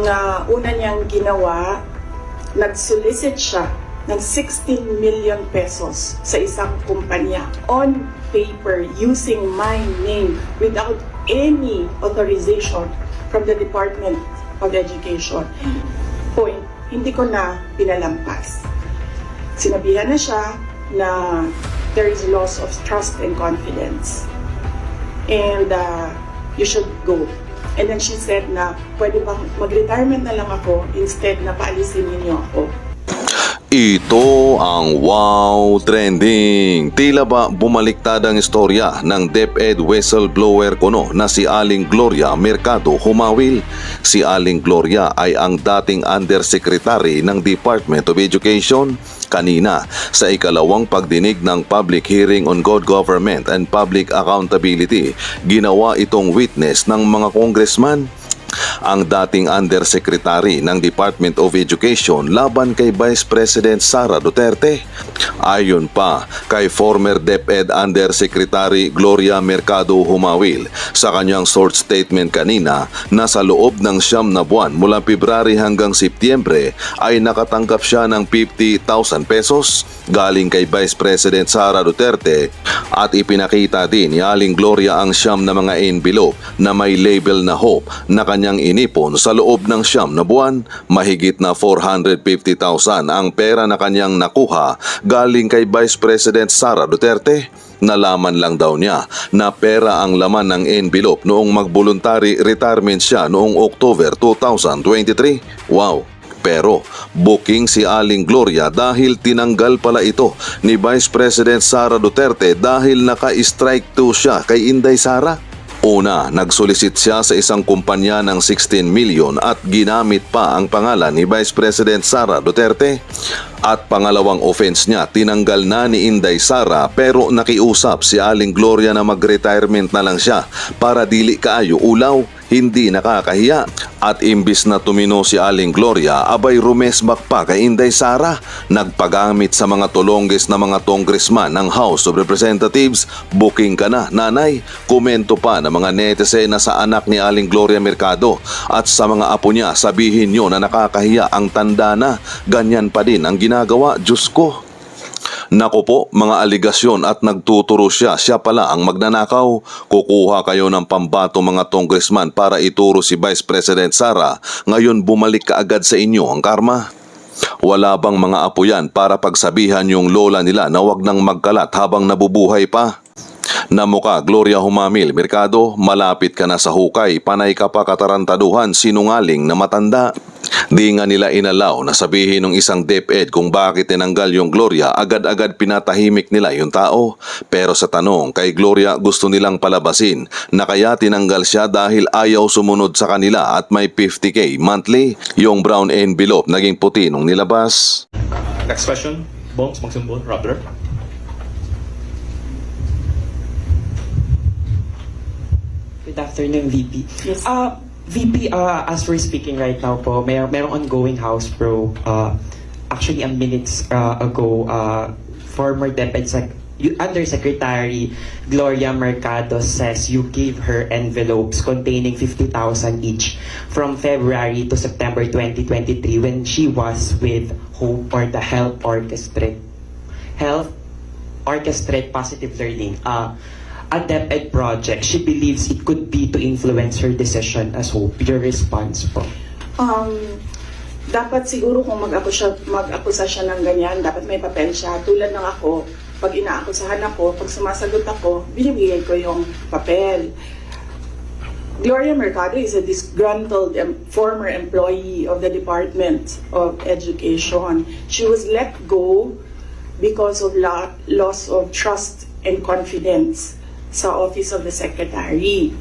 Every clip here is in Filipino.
Ang una niyang ginawa, nag-solicit siya ng 16 million pesos sa isang kumpanya on paper using my name without any authorization from the Department of Education. Point, hindi ko na pinalampas. Sinabihan na siya na there is loss of trust and confidence. And you should go. And then she said na pwede bang mag-retirement na lang ako instead na paalisin ninyo ako. Ito ang wow trending. Tila ba bumaliktad ang istorya ng DepEd whistleblower kuno na si Aling Gloria Mercado Humawil. Si Aling Gloria ay ang dating Undersecretary ng Department of Education. Kanina sa ikalawang pagdinig ng public hearing on good government and public accountability, ginawa itong witness ng mga congressman. Ang dating Undersecretary ng Department of Education laban kay Vice President Sara Duterte. Ayon pa kay former DepEd Undersecretary Gloria Mercado Humawil sa kanyang short statement kanina na sa loob ng 9 na buwan mula Pebrary hanggang Setyembre ay nakatanggap siya ng 50,000 pesos galing kay Vice President Sara Duterte at ipinakita din ni Aling Gloria ang 9 na mga envelope na may label na Hope na kanyang inipon sa loob ng 9 na buwan. Mahigit na 450,000 ang pera na kanyang nakuha galing kay Vice President Sara Duterte. Nalaman lang daw niya na pera ang laman ng envelope noong mag-voluntary retirement siya noong October 2023. Wow! Pero booking si Aling Gloria dahil tinanggal pala ito ni Vice President Sara Duterte dahil naka-strike 2 siya kay Inday Sara. Una, nagsolicit siya sa isang kumpanya ng 16 million at ginamit pa ang pangalan ni Vice President Sara Duterte. At pangalawang offense niya, tinanggal na ni Inday Sara pero nakiusap si Aling Gloria na mag-retirement na lang siya para dili kaayo ulaw. Hindi nakakahiya. At imbis na tumino si Aling Gloria, abay rumesbak pa kay Inday Sara. Nagpagamit sa mga tulongges na mga congressman ng House of Representatives. Booking ka na, nanay. Komento pa ng mga netizen na sa anak ni Aling Gloria Mercado at sa mga apo niya, sabihin nyo na nakakahiya ang tanda na. Ganyan pa din ang ginagawa, Diyos ko. Naku po, mga aligasyon at nagtuturo siya pala ang magnanakaw. Kukuha kayo ng pambato mga congressman para ituro si Vice President Sara. Ngayon bumalik kaagad sa inyo ang karma. Wala bang mga apo yan para pagsabihan yung lola nila na wag nang magkalat habang nabubuhay pa? Namuka Gloria Humamil Mercado, malapit ka na sa hukay, panay ka pa katarantaduhan, sinungaling na matanda. Di nga nila inalaw na sabihin ng isang DepEd kung bakit tinanggal yung Gloria, agad-agad pinatahimik nila yung tao. Pero sa tanong kay Gloria, gusto nilang palabasin na kaya tinanggal siya dahil ayaw sumunod sa kanila at may 50k monthly. Yung brown envelope naging puti nung nilabas. Next question, Bongs Magsumbon, Robert. Good afternoon, VP. Yes. VP, as we're speaking right now po, merong ongoing House Pro. Actually, minutes ago, former DepEd Undersecretary Gloria Mercado says you gave her envelopes containing 50,000 each from February to September 2023 when she was with Hope or the Health Orchestrate Positive Learning. A DepEd project, she believes it could be to influence her decision as Hope. Your response po? Dapat siguro kung mag-akusa siya ng ganyan, dapat may papel siya. Tulad ng ako, pag inaakusahan ako, pag sumasagot ako, binibigay ko yung papel. Gloria Mercado is a disgruntled former employee of the Department of Education. She was let go because of loss of trust and confidence sa Office of the Secretary.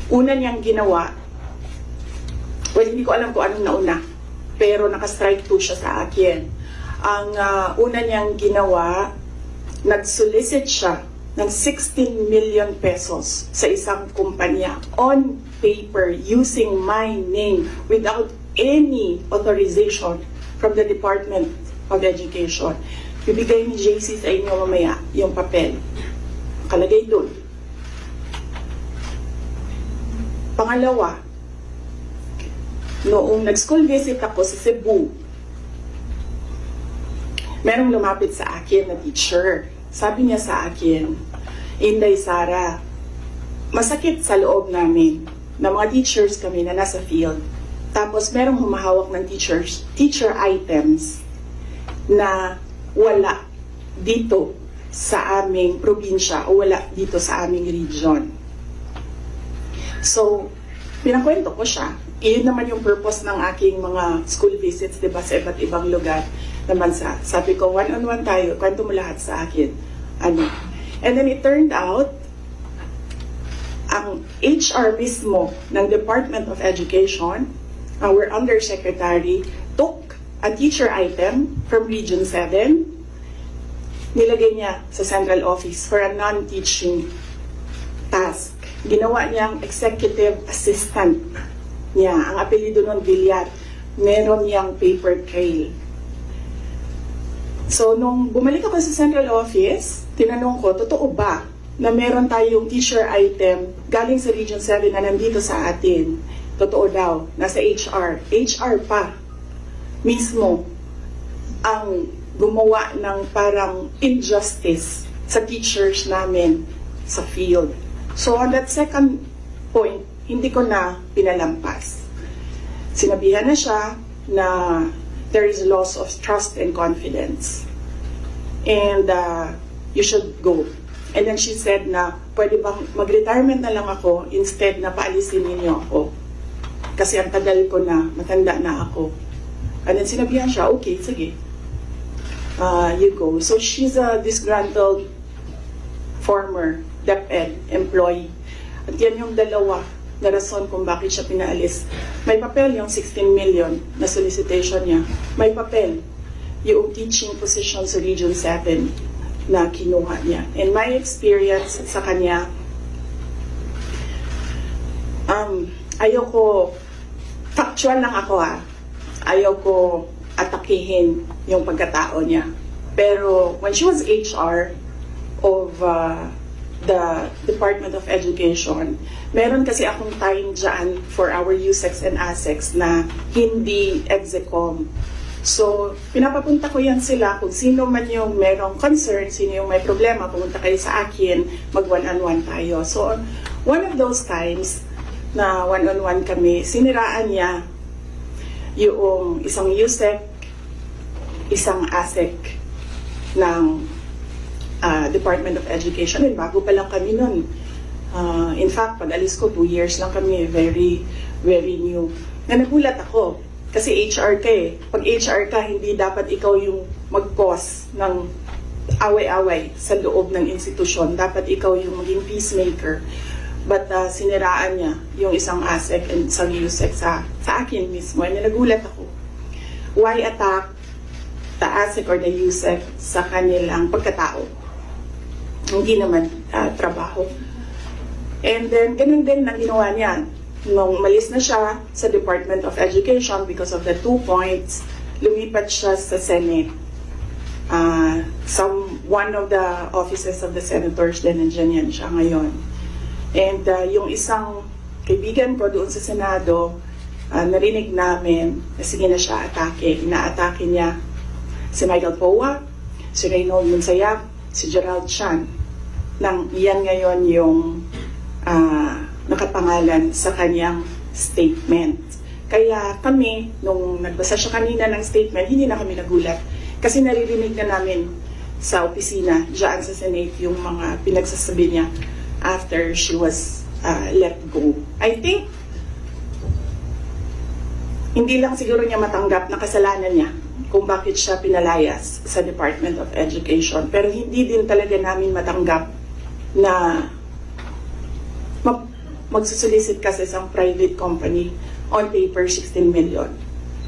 Una niyang ginawa, well, hindi ko alam kung anong nauna, pero naka-strike 2 siya sa akin. Ang una niyang ginawa, nag-solicit siya ng 16 million pesos sa isang kumpanya on paper using my name without any authorization from the Department of Education. Bibigay ni JC sa inyo mamaya yung papel. Kalagay doon. Pangalawa, noong nag-school visit ako sa Cebu, merong lumapit sa akin na teacher. Sabi niya sa akin, Inday Sara, masakit sa loob namin na mga teachers kami na nasa field. Tapos merong humahawak ng teacher items na wala dito sa aming probinsya o wala dito sa aming region. So, pinakwento ko siya. Iyon naman yung purpose ng aking mga school visits, di ba, sa iba't ibang lugar naman sa. Sabi ko, one-on-one tayo, kwento mo lahat sa akin. Ano? And then it turned out, ang HR mismo ng Department of Education, our undersecretary, took a teacher item from Region 7, nilagay niya sa central office for a non-teaching task. Ginawa niyang executive assistant niya. Ang apelido nun, Villar. Meron niyang paper trail. So, nung bumalik ako sa central office, tinanong ko, totoo ba na meron tayong teacher item galing sa Region 7 na nandito sa atin? Totoo daw, nasa HR. HR pa mismo ang gumawa ng parang injustice sa teachers namin sa field. So on that second point, hindi ko na pinalampas. Sinabihan na siya na there is loss of trust and confidence. And you should go. And then she said na, pwede bang mag-retirement na lang ako instead na paalisin ninyo ako. Kasi ang tagal ko na, matanda na ako. And then sinabihan siya, okay, sige. You go. So she's a disgruntled former DepEd employee. At yan yung dalawa na rason kung bakit siya pinaalis. May papel yung 16 million na solicitation niya. May papel yung teaching position sa Region 7 na kinuha niya. And my experience sa kanya, ayoko, factual lang ako ayoko atakihin yung pagkatao niya. Pero when she was HR of the Department of Education, meron kasi akong time dyan for our USEX and ASEX na hindi execom. So, pinapapunta ko yan sila kung sino man yung merong concern, sino yung may problema, pumunta kayo sa akin, mag one-on-one tayo. So, one of those times na one-on-one kami, siniraan niya yung isang USEC, isang ASEC ng Department of Education. And bago pa lang kami nun. In fact, pag alis ko, 2 years lang kami, very, very new. Na nagulat ako, kasi HR ka eh. Pag HR ka, hindi dapat ikaw yung mag-cause ng away-away sa loob ng institusyon. Dapat ikaw yung maging peacemaker. But siniraan niya yung isang ASEC and isang USEC sa akin mismo. And nagulat ako. Why attack the ASEC or the USEC sa kanilang pagkatao? Hindi naman trabaho. And then, ganun din na ginawa niya. Nung malis na siya sa Department of Education because of the 2 points, lumipat siya sa Senate. One of the offices of the senators din, nandiyan yan siya ngayon. And yung isang kaibigan ko doon sa Senado, narinig namin na sige na siya atake. Inaatake niya si Michael Poa, si Reynold Monsayag, si Gerald Chan. Yan ngayon yung nakapangalan sa kanyang statement. Kaya kami, nung nagbasa siya kanina ng statement, hindi na kami nagulat. Kasi naririnig na namin sa opisina, dyan sa Senate, yung mga pinagsasabi niya after she was let go. I think, hindi lang siguro niya matanggap na kasalanan niya kung bakit siya pinalayas sa Department of Education. Pero hindi din talaga namin matanggap na magsusolicit ka sa isang private company on paper 16 million.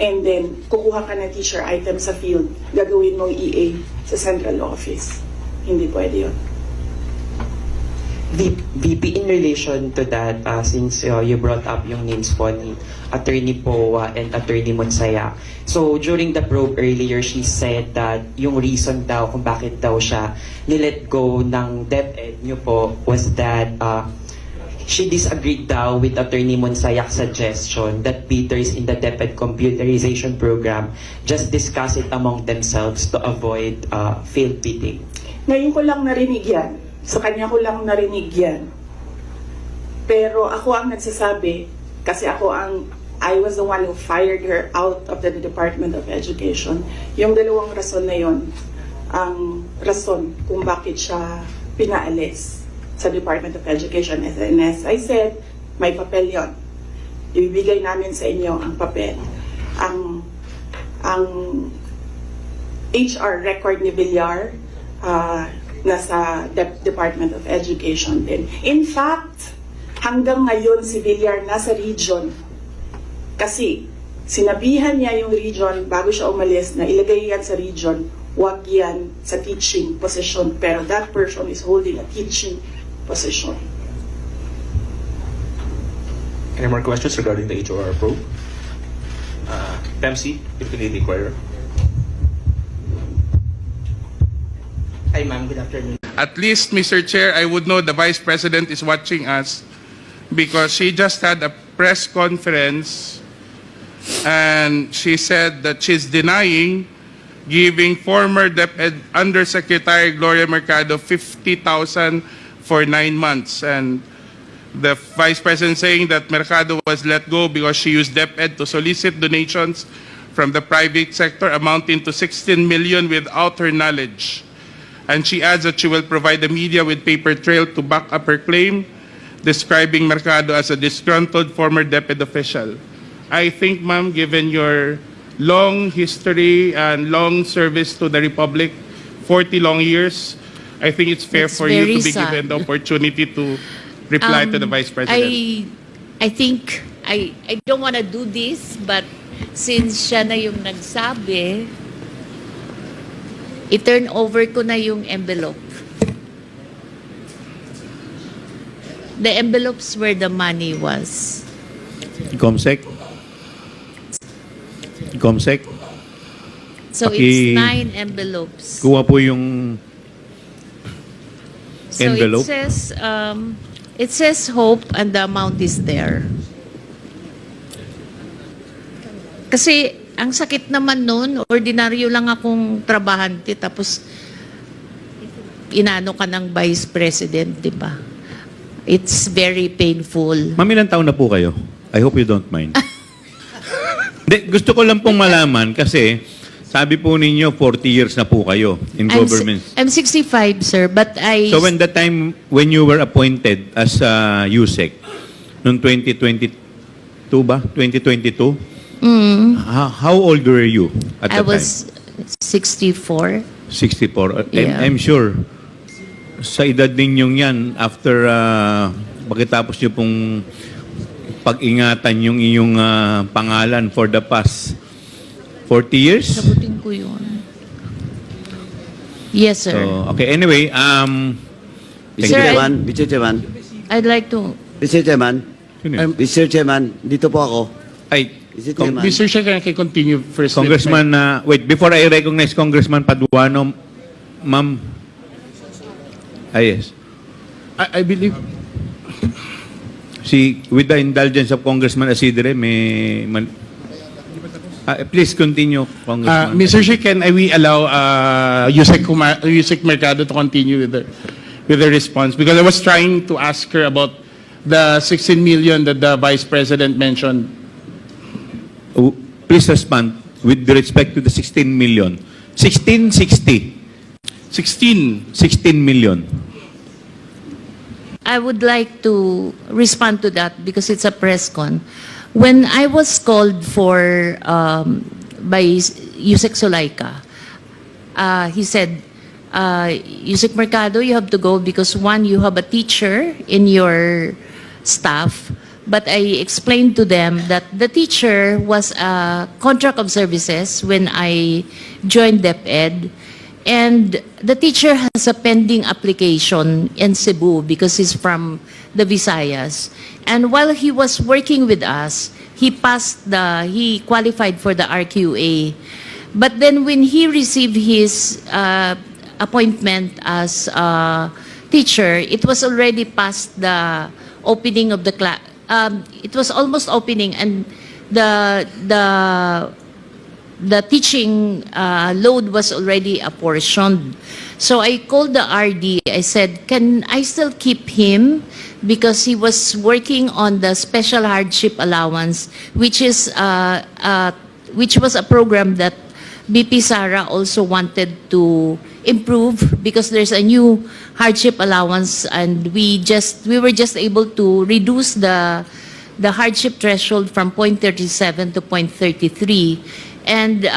And then, kukuha ka ng teacher item sa field, gagawin mong EA sa central office. Hindi pwede yun. VP, in relation to that, since you brought up yung names po ni Attorney Poa and Attorney Monsaya. So, during the probe earlier, she said that yung reason daw kung bakit daw siya nilet go ng DepEd nyo po was that she disagreed daw with Attorney Monsayak's suggestion that bidders in the DepEd computerization program just discuss it among themselves to avoid failed bidding. Ngayon ko lang narinig yan. Sa kanya ko lang narinig yan. Pero ako ang nagsasabi, kasi I was the one who fired her out of the Department of Education. Yung dalawang rason na yon, ang rason kung bakit siya pinaalis sa Department of Education. And as I said, may papel yon. Ibibigay namin sa inyo ang papel. Ang HR record ni Villar, nasa Department of Education din. In fact, hanggang ngayon si Villar nasa region. Kasi sinabihan niya yung region bago siya umalis na ilagay yan sa region, wag yan sa teaching position. Pero that person is holding a teaching position. Any more questions regarding the HOR probe? PEMC, Philippine Inquirer. Hi ma'am, good afternoon. At least, Mr. Chair, I would know the Vice President is watching us because she just had a press conference and she said that she's denying giving former DepEd Undersecretary Gloria Mercado 50,000 for 9 months. And the Vice President saying that Mercado was let go because she used DepEd to solicit donations from the private sector amounting to 16 million without her knowledge. And she adds that she will provide the media with paper trail to back up her claim, describing Mercado as a disgruntled former DepEd official. I think, ma'am, given your long history and long service to the Republic, 40 long years, I think it's fair It's for you to very be sad. given the opportunity to reply to the Vice President. I think I don't want to do this, but since siya na yung nagsabi, i-turn over ko na yung envelope. The envelopes where the money was. Comsec? So Paki- it's 9 envelopes. Kuha po yung So envelope. it says hope and the amount is there. Kasi ang sakit naman nun, ordinaryo lang akong trabahante tapos inano ka ng Vice President, di ba? It's very painful. Ma'am, ilang taon na po kayo? I hope you don't mind. Gusto ko lang pong malaman kasi sabi po ninyo 40 years na po kayo in government. I'm 65, sir, but So when the time when you were appointed as USEC, noong 2022 ba? 2022? How old were you at I that was 64. 64. Yeah. I'm sure sa edad ninyong yan, after pagkatapos nyo pong pag-ingatan yung iyong pangalan for the past 40 years? Sabutin ko yun. Yes, sir. So, okay, anyway, Sir, Mr. Chairman, I'd like to... Mr. Chairman, Sino yun? Mr. Chairman, dito po ako. Ay, Mr. Chairman, Mr. Chair, can I continue first? Congressman, wait, before I recognize Congressman Paduano, ma'am. Yes. I believe... With the indulgence of Congressman Asidre, please continue, Congressman. Mr. Chair, can we allow Yusek Mercado to continue with the response? Because I was trying to ask her about the 16 million that the Vice President mentioned. Please respond with respect to the 16 million. 1660. 16 million. I would like to respond to that because it's a press con. When I was called for by Yusek Sulaika, he said, Yusek Mercado, you have to go because one, you have a teacher in your staff. But I explained to them that the teacher was a contract of services when I joined DepEd. And the teacher has a pending application in Cebu because he's from the Visayas. And while he was working with us, he qualified for the RQA. But then when he received his appointment as a teacher, it was already past the opening of the class. It was almost opening, and the teaching load was already apportioned. So I called the RD. I said, can I still keep him? Because he was working on the special hardship allowance, which was a program that BP Sara also wanted to improve, because there's a new hardship allowance, and we were just able to reduce the hardship threshold from 0.37 to 0.33. And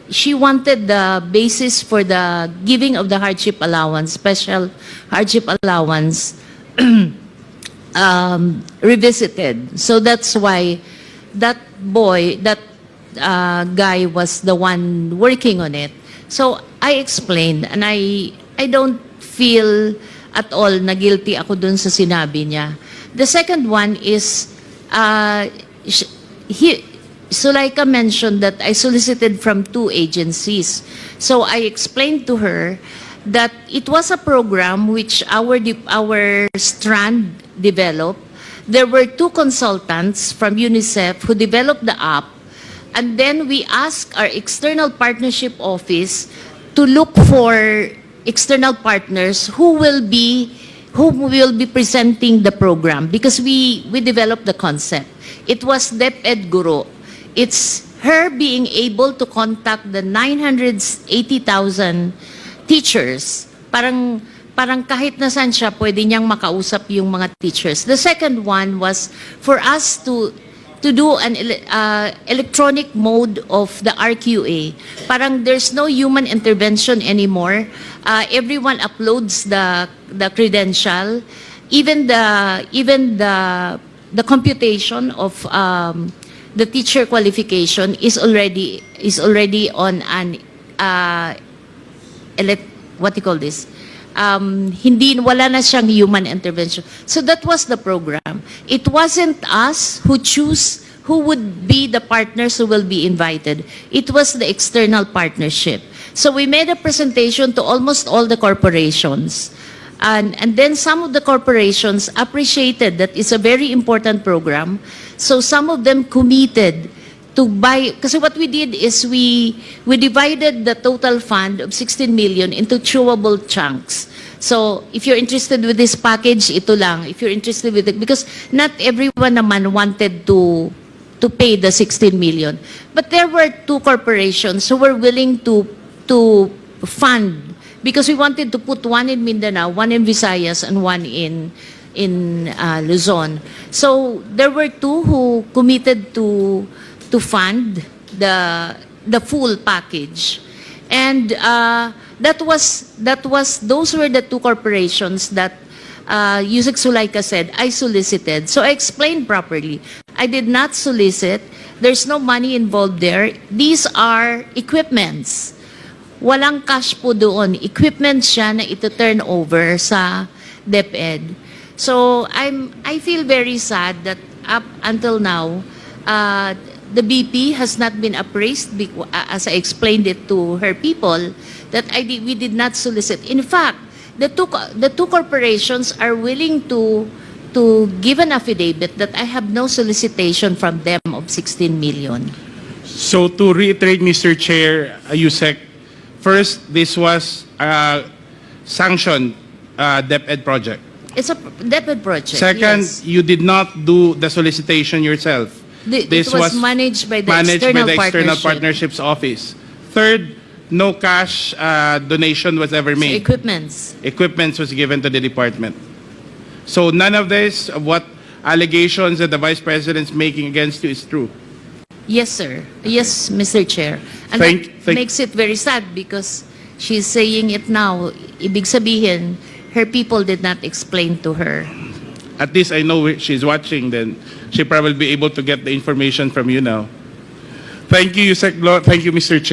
she wanted the basis for the giving of the hardship allowance, special hardship allowance, revisited. So that's why that guy was the one working on it. So I explained, and I don't feel at all na guilty ako dun sa sinabi niya. The second one is, Sulaika mentioned that I solicited from 2 agencies. So I explained to her that it was a program which our strand developed. There were 2 consultants from UNICEF who developed the app, and then we asked our external partnership office to look for external partners who will be presenting the program, because we developed the concept. It was DepEd Guro. It's her being able to contact the 980,000 teachers. Parang kahit nasan siya, pwede niyang makausap yung mga teachers. The second one was for us to do an electronic mode of the RQA. Parang there's no human intervention anymore. Everyone uploads the credential. Even the computation of the teacher qualification is already on an what do you call this? Wala na siyang human intervention. So that was the program. It wasn't us who choose who would be the partners who will be invited. It was the external partnership. So we made a presentation to almost all the corporations. And then some of the corporations appreciated that it's a very important program. So some of them committed to buy, kasi what we did is we divided the total fund of 16 million into chewable chunks. So if you're interested with this package, ito lang. If you're interested with it, because not everyone naman wanted to pay the 16 million. But there were 2 corporations who were willing to fund, because we wanted to put one in Mindanao, one in Visayas, and one in Luzon. So there were 2 who committed to fund the full package, and those were the 2 corporations that Yusek Sulaika said I solicited. So I explained properly. I did not solicit. There's no money involved there. These are equipments. Walang cash po doon. Equipment siya na ito turn over sa DepEd. So I feel very sad that up until now, the BP has not been appraised, as I explained it to her people, that we did not solicit. In fact, the two corporations are willing to give an affidavit that I have no solicitation from them of 16 million. So to reiterate, Mr. Chair, Yusek, first, this was a sanctioned DepEd project. It's a DepEd project. Second, yes. you did not do the solicitation yourself. It was managed by the External Partnerships Office. Third, no cash donation was ever made. Equipments. Equipment was given to the department. So none of this, what allegations that the Vice President's making against you is true. Yes, sir. Yes, Mr. Chair. And that makes it very sad, because she's saying it now. Ibig sabihin, her people did not explain to her. At least I know she's watching, then she probably be able to get the information from you now. Thank you, Yusek Thank you, Mr. Chair.